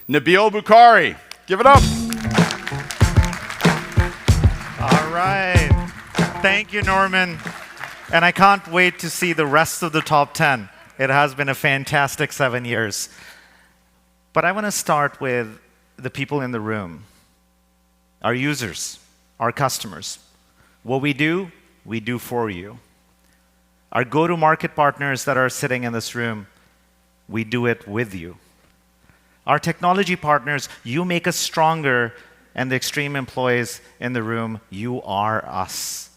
Nabil Bukhari. Give it up. All right. Thank you, Norman. And I can't wait to see the rest of the top 10. It has been a fantastic 7 years. But I want to start with the people in the room, our users, our customers. What we do for you. Our go-to-market partners that are sitting in this room, we do it with you. Our technology partners, you make us stronger, and the Extreme employees in the room, you are us.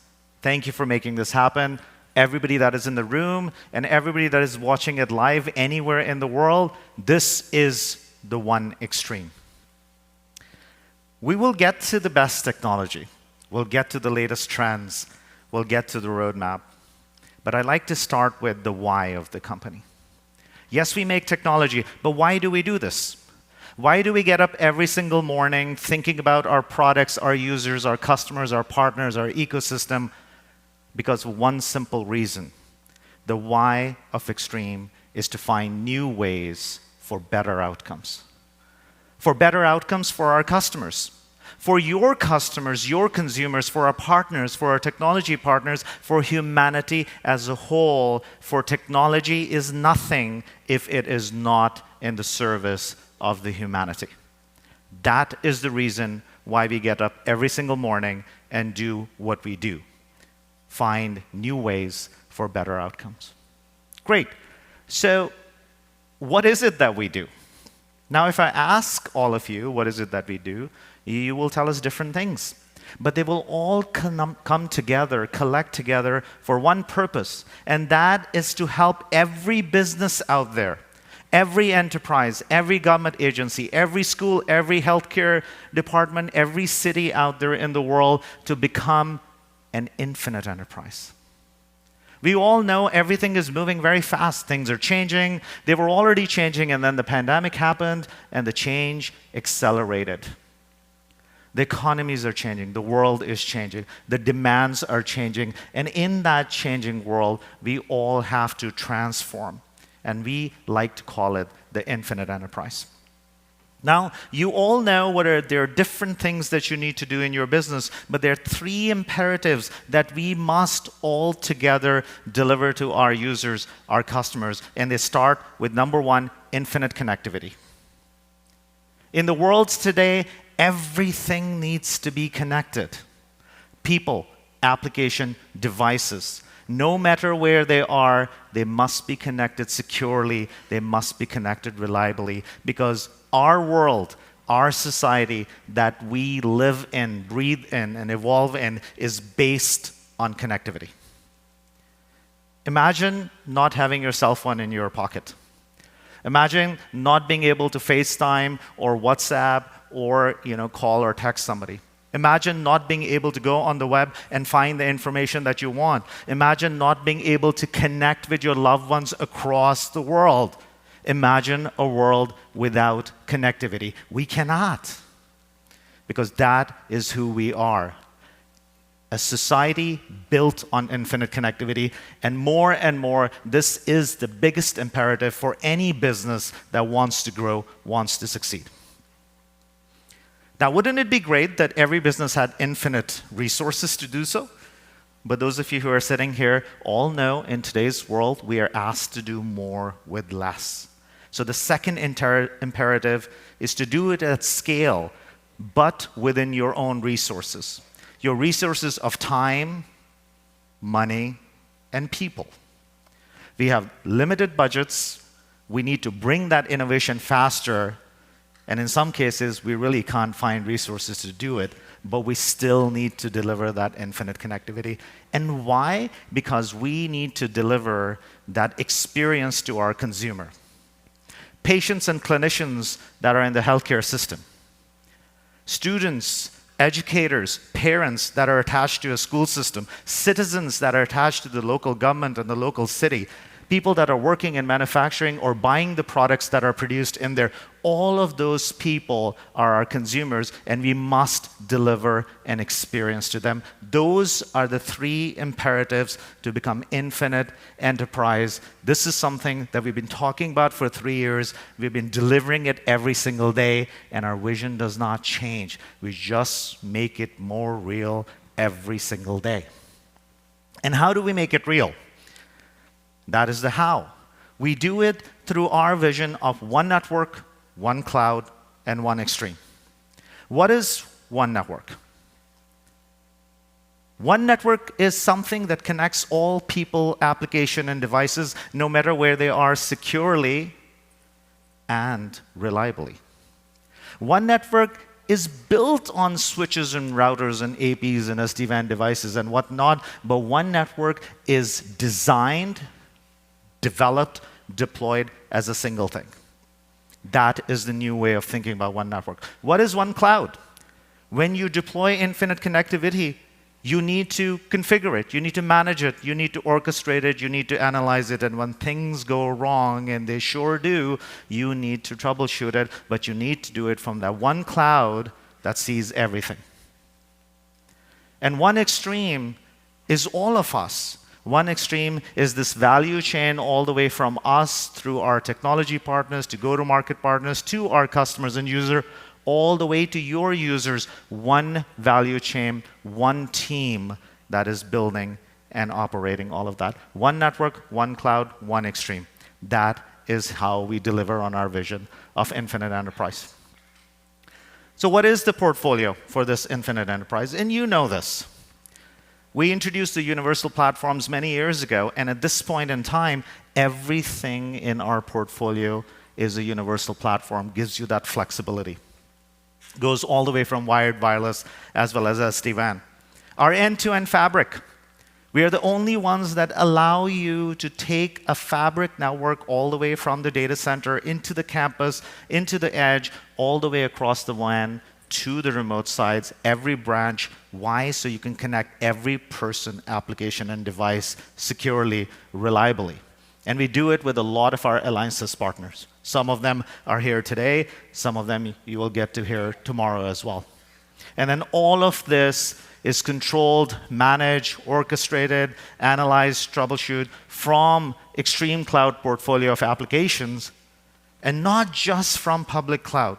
Thank you for making this happen. Everybody that is in the room and everybody that is watching it live anywhere in the world, this is the one Extreme. We will get to the best technology. We'll get to the latest trends. We'll get to the roadmap. But I'd like to start with the why of the company. Yes, we make technology, but why do we do this? Why do we get up every single morning thinking about our products, our users, our customers, our partners, our ecosystem? Because of one simple reason. The why of Extreme is to find new ways for better outcomes. For better outcomes for our customers. For your customers, your consumers, for our partners, for our technology partners, for humanity as a whole. For technology is nothing if it is not in the service of the humanity. That is the reason why we get up every single morning and do what we do. Find new ways for better outcomes. Great. So what is it that we do? Now, if I ask all of you, what is it that we do, you will tell us different things. But they will all come together, collect together for one purpose, and that is to help every business out there, every enterprise, every government agency, every school, every healthcare department, every city out there in the world to become an infinite enterprise. We all know everything is moving very fast. Things are changing. They were already changing, and then the pandemic happened, and the change accelerated. The economies are changing. The world is changing. The demands are changing. And in that changing world, we all have to transform. And we like to call it the infinite enterprise. Now, you all know there are different things that you need to do in your business, but there are 3 imperatives that we must all together deliver to our users, our customers, and they start with number 1, infinite connectivity. In the world today, everything needs to be connected. People, application, devices. No matter where they are, they must be connected securely. They must be connected reliably, because our world, our society that we live in, breathe in, and evolve in is based on connectivity. Imagine not having your cell phone in your pocket. Imagine not being able to FaceTime or WhatsApp or call or text somebody. Imagine not being able to go on the web and find the information that you want. Imagine not being able to connect with your loved ones across the world. Imagine a world without connectivity. We cannot, because that is who we are. A society built on infinite connectivity, and more, this is the biggest imperative for any business that wants to grow, wants to succeed. Now, wouldn't it be great that every business had infinite resources to do so? But those of you who are sitting here all know in today's world, we are asked to do more with less. So the second imperative is to do it at scale, but within your own resources. Your resources of time, money, and people. We have limited budgets. We need to bring that innovation faster. And in some cases, we really can't find resources to do it, but we still need to deliver that infinite connectivity. And why? Because we need to deliver that experience to our consumer. Patients and clinicians that are in the healthcare system. Students, educators, parents that are attached to a school system. Citizens that are attached to the local government and the local city. people that are working in manufacturing or buying the products that are produced in there. All of those people are our consumers, and we must deliver an experience to them. Those are the three imperatives to become infinite enterprise. This is something that we've been talking about for 3 years. We've been delivering it every single day, and our vision does not change. We just make it more real every single day. And how do we make it real? That is the how. We do it through our vision of one network, one cloud, and one extreme. What is one network? One network is something that connects all people, application, and devices, no matter where they are, securely and reliably. One network is built on switches and routers and APs and SD-WAN devices and whatnot, but one network is designed, developed, deployed as a single thing. That is the new way of thinking about one network. What is one cloud? When you deploy infinite connectivity, you need to configure it, you need to manage it, you need to orchestrate it, you need to analyze it, and when things go wrong, and they sure do, you need to troubleshoot it, but you need to do it from that one cloud that sees everything. And one extreme is all of us. One extreme is this value chain all the way from us through our technology partners to go-to-market partners to our customers and users, all the way to your users. One value chain, one team that is building and operating all of that. One network, one cloud, one extreme. That is how we deliver on our vision of infinite enterprise. So what is the portfolio for this infinite enterprise? And you know this. We introduced the universal platforms many years ago, and at this point in time, everything in our portfolio is a universal platform, gives you that flexibility. Goes all the way from wired, wireless, as well as SD-WAN. Our end-to-end fabric. We are the only ones that allow you to take a fabric network all the way from the data center into the campus, into the edge, all the way across the WAN to the remote sites, every branch. Why? So you can connect every person, application, and device securely, reliably. And we do it with a lot of our alliances partners. Some of them are here today. Some of them you will get to hear tomorrow as well. And then all of this is controlled, managed, orchestrated, analyzed, troubleshoot from Extreme Cloud portfolio of applications, and not just from public cloud.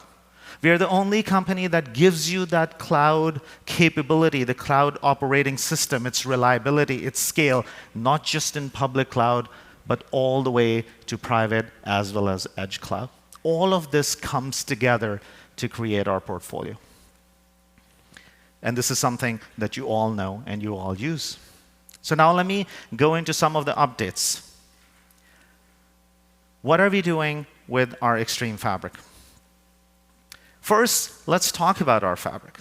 We are the only company that gives you that cloud capability, the cloud operating system, its reliability, its scale, not just in public cloud, but all the way to private as well as edge cloud. All of this comes together to create our portfolio. And this is something that you all know and you all use. So now let me go into some of the updates. What are we doing with our Extreme Fabric? First, let's talk about our fabric.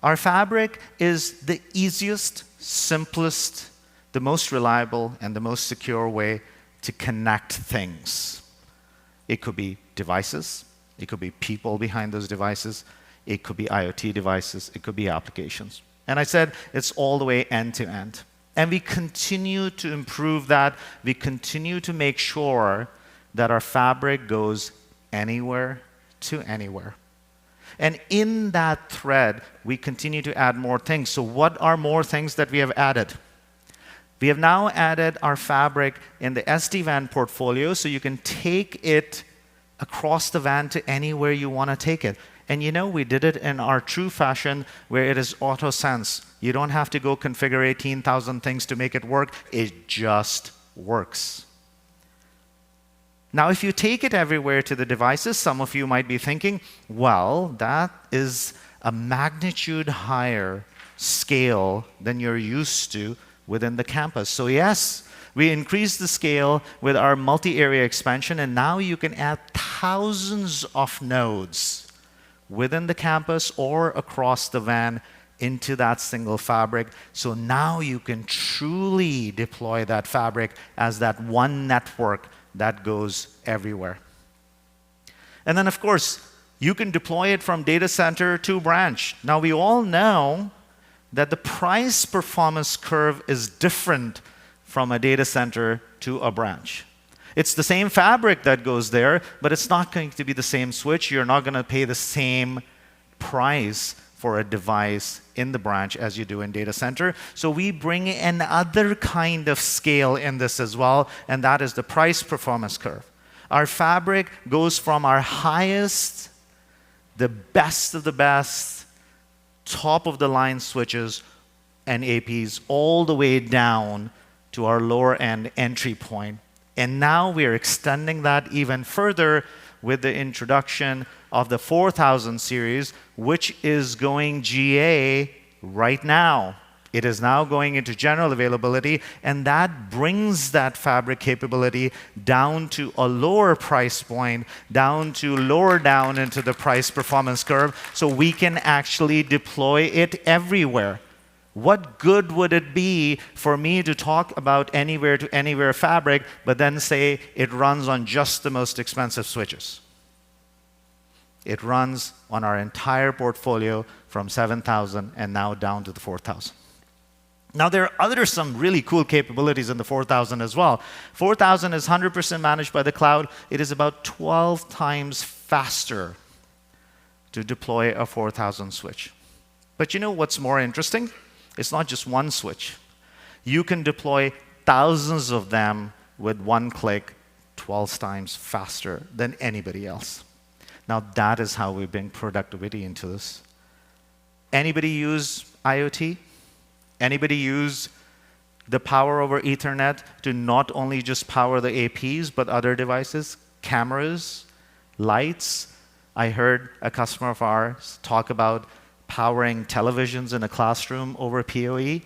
Our fabric is the easiest, simplest, the most reliable, and the most secure way to connect things. It could be devices, it could be people behind those devices, it could be IoT devices, it could be applications. And I said it's all the way end to end. And we continue to improve that. We continue to make sure that our fabric goes anywhere to anywhere. And in that thread, we continue to add more things. So what are more things that we have added? We have now added our fabric in the SD-WAN portfolio, so you can take it across the WAN to anywhere you want to take it. And you know, we did it in our true fashion where it is auto-sense. You don't have to go configure 18,000 things to make it work. It just works. Now, if you take it everywhere to the devices, some of you might be thinking, well, that is a magnitude higher scale than you're used to within the campus. So yes, we increased the scale with our multi-area expansion, and now you can add thousands of nodes within the campus or across the WAN into that single fabric. So now you can truly deploy that fabric as that one network that goes everywhere. And then, of course, you can deploy it from data center to branch. Now, we all know that the price performance curve is different from a data center to a branch. It's the same fabric that goes there, but it's not going to be the same switch. You're not going to pay the same price for a device in the branch as you do in data center. So we bring another kind of scale in this as well, and that is the price performance curve. Our fabric goes from our highest, the best of the best, top of the line switches and APs all the way down to our lower end entry point. And now we are extending that even further with the introduction of the 4000 series, which is going GA right now. It is now going into general availability, and that brings that fabric capability down to a lower price point, down to lower down into the price performance curve, so we can actually deploy it everywhere. What good would it be for me to talk about anywhere to anywhere fabric, but then say it runs on just the most expensive switches? It runs on our entire portfolio from 7,000 and now down to the 4,000. Now, there are some really cool capabilities in the 4,000 as well. 4,000 is 100% managed by the cloud. It is about 12 times faster to deploy a 4,000 switch. But you know what's more interesting? It's not just one switch. You can deploy thousands of them with one click, 12 times faster than anybody else. Now, that is how we bring productivity into this. Anybody use IoT? Anybody use the power over Ethernet to not only just power the APs, but other devices, cameras, lights? I heard a customer of ours talk about powering televisions in a classroom over PoE.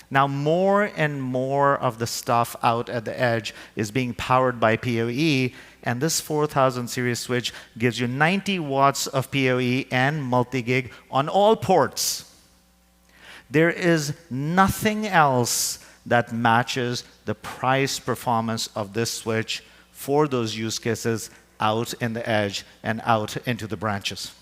Now, more and more of the stuff out at the edge is being powered by PoE, and this 4000 series switch gives you 90 watts of PoE and multi-gig on all ports. There is nothing else that matches the price performance of this switch for those use cases out in the edge and out into the branches.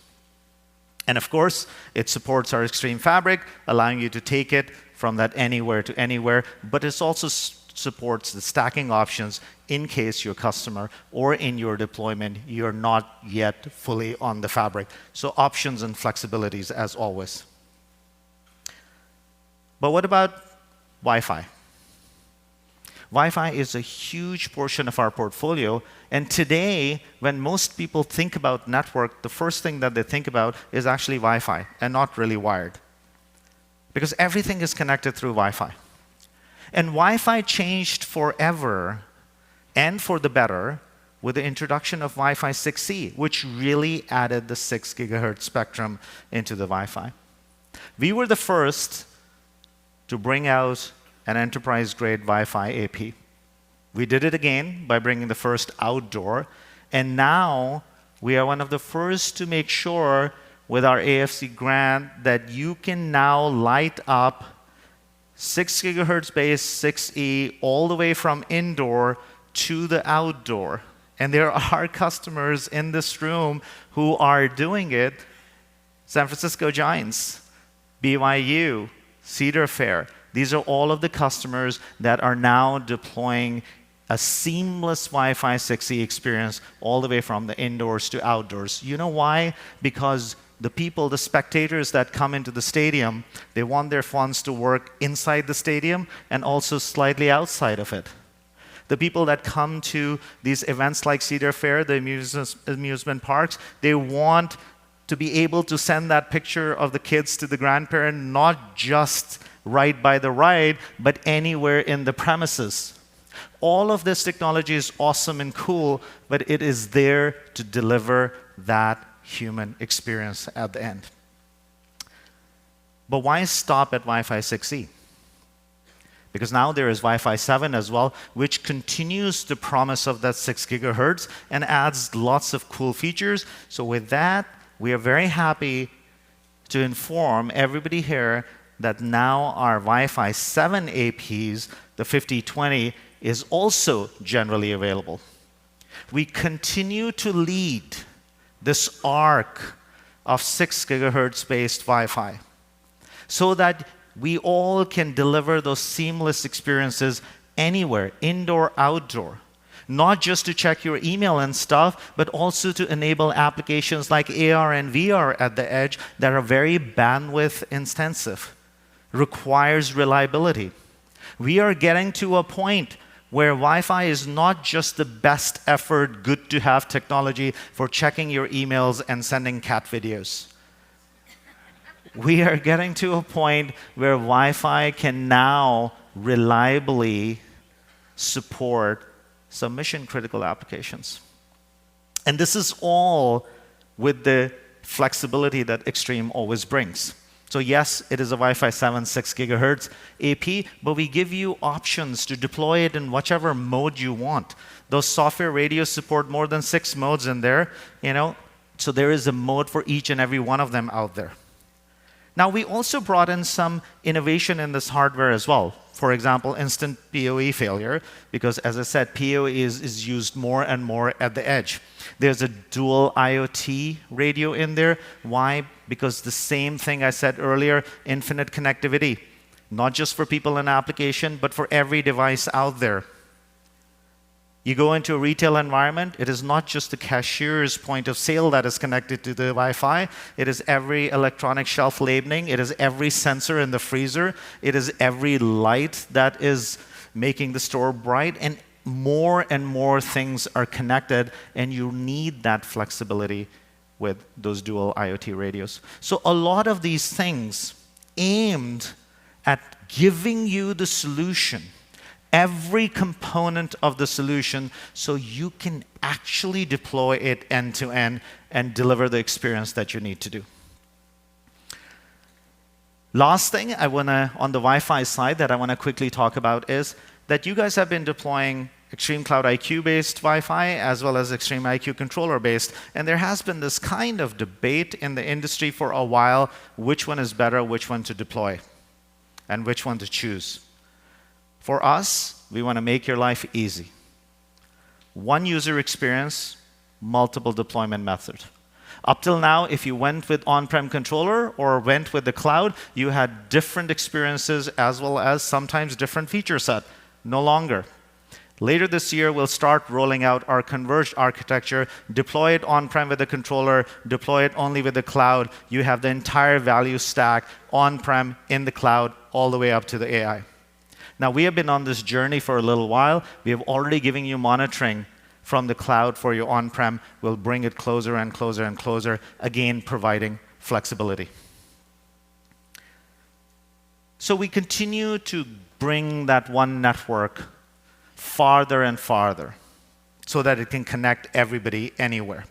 And of course, it supports our Extreme Fabric, allowing you to take it from that anywhere to anywhere, but it also supports the stacking options in case your customer or in your deployment, you're not yet fully on the fabric. So options and flexibilities as always. But what about Wi-Fi? Wi-Fi is a huge portion of our portfolio, and today, when most people think about network, the first thing that they think about is actually Wi-Fi, and not really wired. Because everything is connected through Wi-Fi. And Wi-Fi changed forever, and for the better, with the introduction of Wi-Fi 6E, which really added the 6 gigahertz spectrum into the Wi-Fi. We were the first to bring out an enterprise-grade Wi-Fi AP. We did it again by bringing the first outdoor, and now we are one of the first to make sure with our AFC grant that you can now light up 6 gigahertz base 6E all the way from indoor to the outdoor. And there are customers in this room who are doing it. San Francisco Giants, BYU, Cedar Fair. These are all of the customers that are now deploying a seamless Wi-Fi 6E experience all the way from the indoors to outdoors. You know why? Because the people, the spectators that come into the stadium, they want their phones to work inside the stadium and also slightly outside of it. The people that come to these events like Cedar Fair, the amusement parks, they want to be able to send that picture of the kids to the grandparent, not just right by the ride, but anywhere in the premises. All of this technology is awesome and cool, but it is there to deliver that human experience at the end. But why stop at Wi-Fi 6E? Because now there is Wi-Fi 7 as well, which continues the promise of that 6 gigahertz and adds lots of cool features. So with that, we are very happy to inform everybody here that now our Wi-Fi 7 APs, the 5020, is also generally available. We continue to lead this arc of 6 gigahertz based Wi-Fi so that we all can deliver those seamless experiences anywhere, indoor, outdoor. Not just to check your email and stuff, but also to enable applications like AR and VR at the edge that are very bandwidth intensive, requires reliability. We are getting to a point where Wi-Fi is not just the best effort, good to have technology for checking your emails and sending cat videos. We are getting to a point where Wi-Fi can now reliably support some mission-critical applications. And this is all with the flexibility that Extreme always brings. So yes, it is a Wi-Fi 7, 6 gigahertz AP, but we give you options to deploy it in whichever mode you want. Those software radios support more than 6 modes in there, so there is a mode for each and every one of them out there. Now, we also brought in some innovation in this hardware as well. For example, instant PoE failure, because as I said, PoE is used more and more at the edge. There's a dual IoT radio in there. Why? Because the same thing I said earlier, infinite connectivity. Not just for people in application, but for every device out there. You go into a retail environment, it is not just the cashier's point of sale that is connected to the Wi-Fi. It is every electronic shelf labeling. It is every sensor in the freezer. It is every light that is making the store bright. And more things are connected, and you need that flexibility with those dual IoT radios. So a lot of these things aimed at giving you the solution, every component of the solution, so you can actually deploy it end-to-end and deliver the experience that you need to do. Last thing on the Wi-Fi side that I want to quickly talk about is that you guys have been deploying Extreme Cloud IQ-based Wi-Fi as well as Extreme IQ controller-based, and there has been this kind of debate in the industry for a while, which one is better, which one to deploy, and which one to choose. For us, we want to make your life easy. One user experience, multiple deployment methods. Up till now, if you went with on-prem controller or went with the cloud, you had different experiences as well as sometimes different feature set. No longer. Later this year, we'll start rolling out our converged architecture, deploy it on-prem with the controller, deploy it only with the cloud. You have the entire value stack on-prem, in the cloud, all the way up to the AI. Now, we have been on this journey for a little while. We have already given you monitoring from the cloud for your on-prem. We'll bring it closer and closer and closer, again, providing flexibility. So we continue to bring that one network farther and farther so that it can connect everybody anywhere.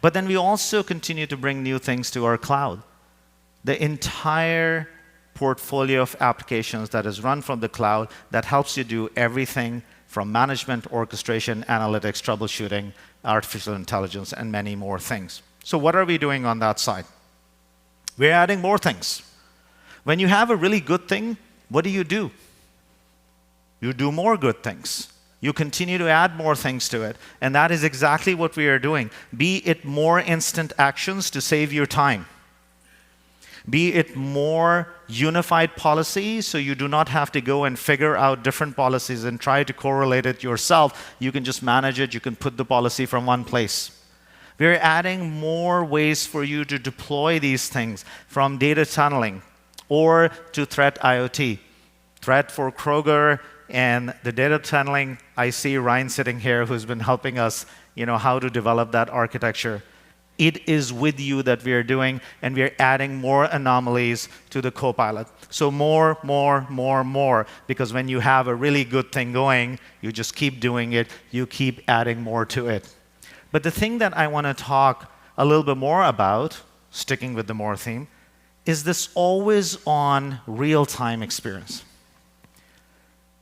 But then we also continue to bring new things to our cloud. The entire portfolio of applications that is run from the cloud that helps you do everything from management, orchestration, analytics, troubleshooting, artificial intelligence, and many more things. So what are we doing on that side? We're adding more things. When you have a really good thing, what do? You do more good things. You continue to add more things to it. And that is exactly what we are doing. Be it more instant actions to save your time. Be it more unified policy, so you do not have to go and figure out different policies and try to correlate it yourself. You can just manage it. You can put the policy from one place. We're adding more ways for you to deploy these things, from data tunneling or to threat IoT. Threat for Kroger and the data tunneling. I see Ryan sitting here who's been helping us, how to develop that architecture. It is with you that we are doing, and we are adding more anomalies to the Copilot. So more, because when you have a really good thing going, you just keep doing it, you keep adding more to it. But the thing that I want to talk a little bit more about, sticking with the more theme, is this always-on real-time experience.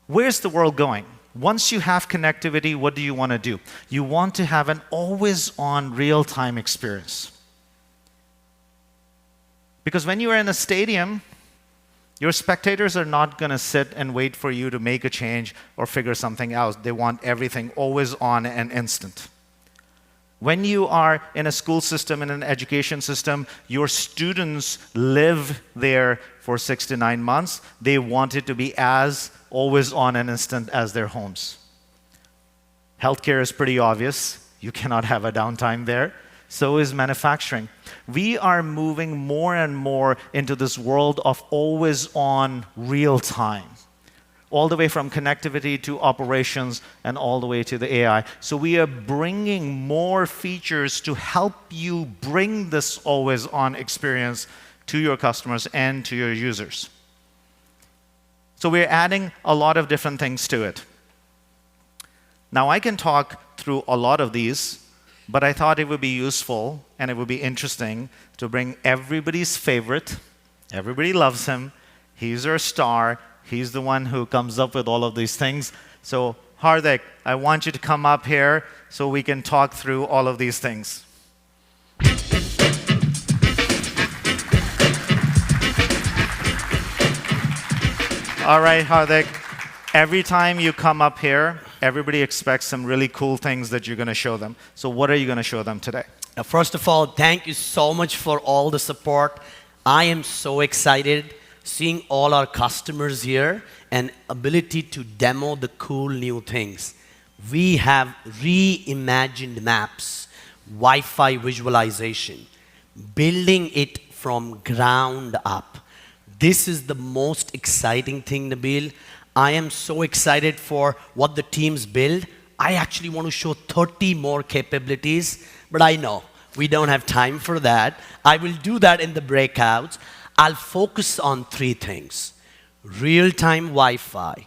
Where's the world going? Once you have connectivity, what do you want to do? You want to have an always-on real-time experience. Because when you are in a stadium, your spectators are not going to sit and wait for you to make a change or figure something out. They want everything always on and instant. When you are in a school system, in an education system, your students live there for 6 to 9 months. They want it to be as always on and instant as their homes. Healthcare is pretty obvious. You cannot have a downtime there. So is manufacturing. We are moving more and more into this world of always on real time, all the way from connectivity to operations and all the way to the AI. So we are bringing more features to help you bring this always on experience to your customers and to your users. So we're adding a lot of different things to it. Now I can talk through a lot of these, but I thought it would be useful and it would be interesting to bring everybody's favorite. Everybody loves him. He's our star. He's the one who comes up with all of these things. So Hardik, I want you to come up here so we can talk through all of these things. All right, Hardik. Every time you come up here, everybody expects some really cool things that you're going to show them. So what are you going to show them today? First of all, thank you so much for all the support. I am so excited seeing all our customers here and ability to demo the cool new things. We have reimagined maps, Wi-Fi visualization, building it from ground up. This is the most exciting thing, Nabil. I am so excited for what the teams build. I actually want to show 30 more capabilities, but I know we don't have time for that. I will do that in the breakouts. I'll focus on 3 things: real-time Wi-Fi,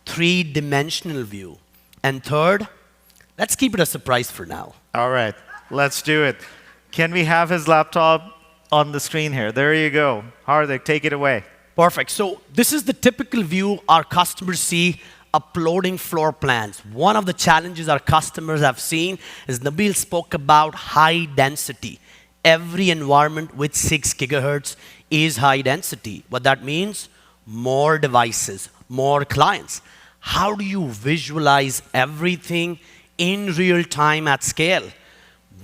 3-dimensional view, and third, let's keep it a surprise for now. All right, let's do it. Can we have his laptop on the screen here? There you go. Hardik, take it away. Perfect. So this is the typical view our customers see uploading floor plans. One of the challenges our customers have seen is Nabil spoke about high density. Every environment with 6 gigahertz is high density. What that means? More devices, more clients. How do you visualize everything in real time at scale?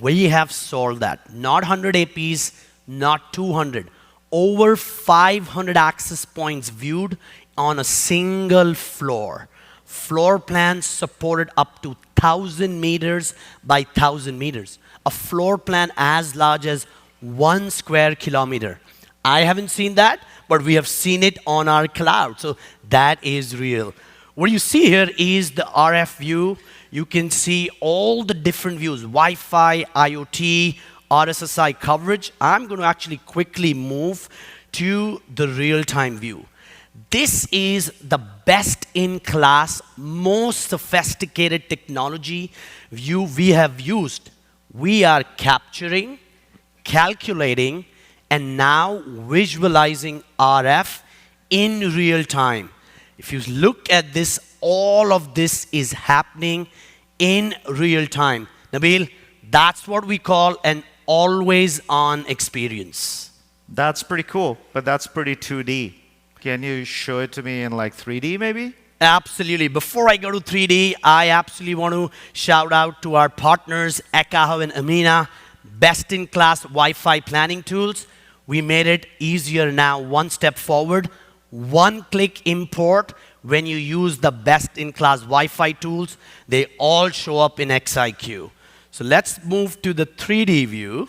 We have solved that. Not 100 APs, not 200. Over 500 access points viewed on a single floor. Floor plans supported up to 1,000 meters by 1,000 meters. A floor plan as large as 1 square kilometer. I haven't seen that, but we have seen it on our cloud. So that is real. What you see here is the RF view. You can see all the different views: Wi-Fi, IoT, RSSI coverage. I'm going to actually quickly move to the real-time view. This is the best-in-class, most sophisticated technology view we have used. We are capturing, calculating, and now visualizing RF in real time. If you look at this, all of this is happening in real time. Nabil, that's what we call an always-on experience. That's pretty cool, but that's pretty 2D. Can you show it to me in like 3D maybe? Absolutely. Before I go to 3D, I absolutely want to shout out to our partners, Ekahau and Amina, best-in-class Wi-Fi planning tools. We made it easier now, one step forward. One-click import. When you use the best-in-class Wi-Fi tools, they all show up in XIQ. So let's move to the 3D view.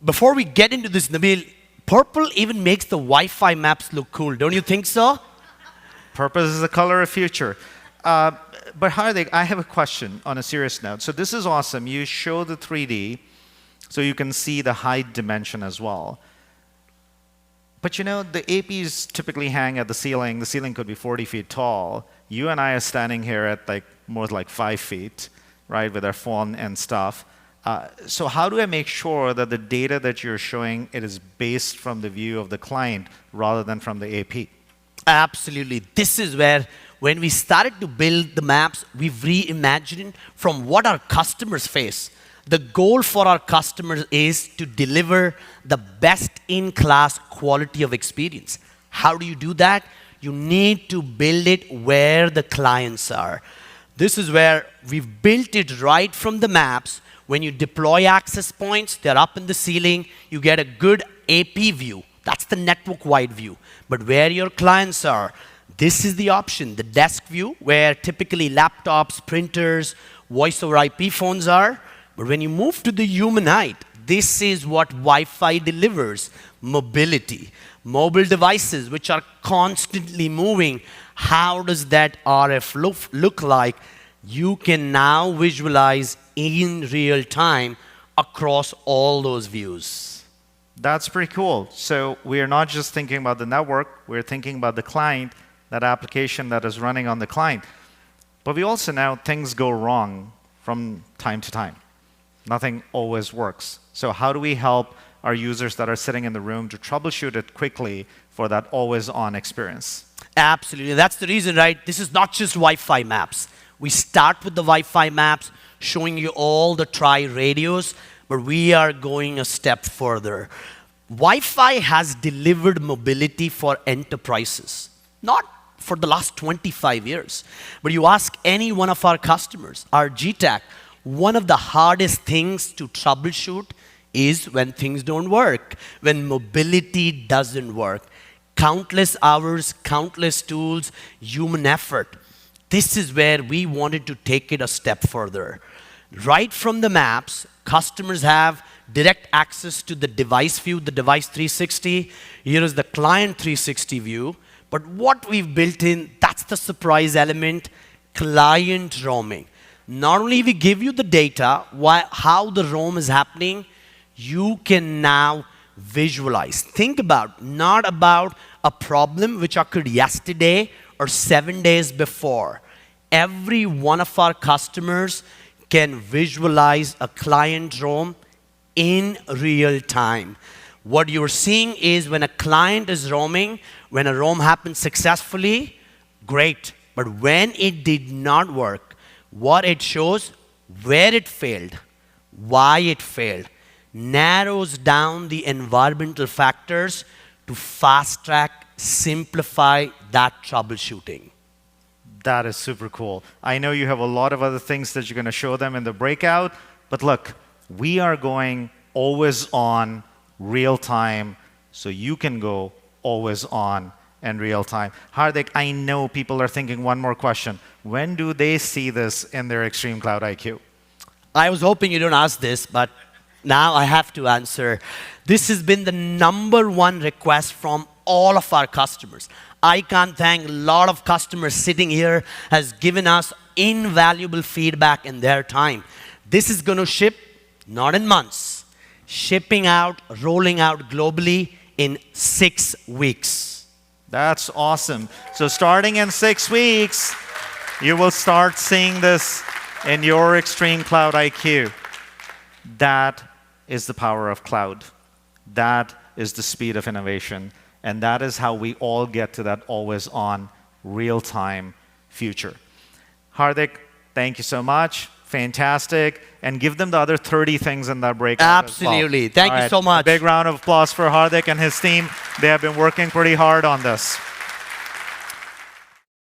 Before we get into this, Nabil, purple even makes the Wi-Fi maps look cool. Don't you think so? Purple is the color of future. But Hardik, I have a question on a serious note. So this is awesome. You show the 3D, so you can see the height dimension as well. But you know, the APs typically hang at the ceiling. The ceiling could be 40 feet tall. You and I are standing here at like more like 5 feet, right, with our phone and stuff. So how do I make sure that the data that you're showing, it is based from the view of the client rather than from the AP? Absolutely. This is where, when we started to build the maps, we've reimagined from what our customers face. The goal for our customers is to deliver the best-in-class quality of experience. How do you do that? You need to build it where the clients are. This is where we've built it right from the maps. When you deploy access points, they're up in the ceiling. You get a good AP view. That's the network-wide view. But where your clients are, this is the option, the desk view, where typically laptops, printers, voice over IP phones are. But when you move to the human height, this is what Wi-Fi delivers, mobility. Mobile devices, which are constantly moving, how does that RF look like? You can now visualize in real time across all those views. That's pretty cool. So we are not just thinking about the network, we're thinking about the client, that application that is running on the client. But we also know things go wrong from time to time. Nothing always works. So how do we help our users that are sitting in the room to troubleshoot it quickly for that always-on experience? Absolutely. That's the reason, right? This is not just Wi-Fi maps. We start with the Wi-Fi maps, showing you all the tri-radios, but we are going a step further. Wi-Fi has delivered mobility for enterprises, not for the last 25 years. But you ask any one of our customers, our GTAC, one of the hardest things to troubleshoot is when things don't work, when mobility doesn't work. Countless hours, countless tools, human effort. This is where we wanted to take it a step further. Right from the maps, customers have direct access to the device view, the device 360. Here is the client 360 view. But what we've built in, that's the surprise element, client roaming. Not only we give you the data, how the roam is happening, you can now visualize. Think about, not about a problem which occurred yesterday or 7 days before. Every one of our customers can visualize a client roam in real time. What you're seeing is when a client is roaming, when a roam happens successfully, great. But when it did not work, what it shows, where it failed, why it failed, narrows down the environmental factors to fast track, simplify that troubleshooting. That is super cool. I know you have a lot of other things that you're going to show them in the breakout, but look, we are going always on, real time, so you can go always on and real time. Hardik, I know people are thinking one more question. When do they see this in their Extreme Cloud IQ? I was hoping you don't ask this, but now I have to answer. This has been the #1 request from all of our customers. I can't thank a lot of customers sitting here has given us invaluable feedback in their time. This is going to ship not in months, shipping out, rolling out globally in 6 weeks. That's awesome. So starting in 6 weeks, you will start seeing this in your Extreme Cloud IQ. That is the power of cloud. That is the speed of innovation. And that is how we all get to that always-on, real-time future. Hardik, thank you so much. Fantastic. And give them the other 30 things in that breakout. Absolutely. As well. Thank you so much. A big round of applause for Hardik and his team. They have been working pretty hard on this.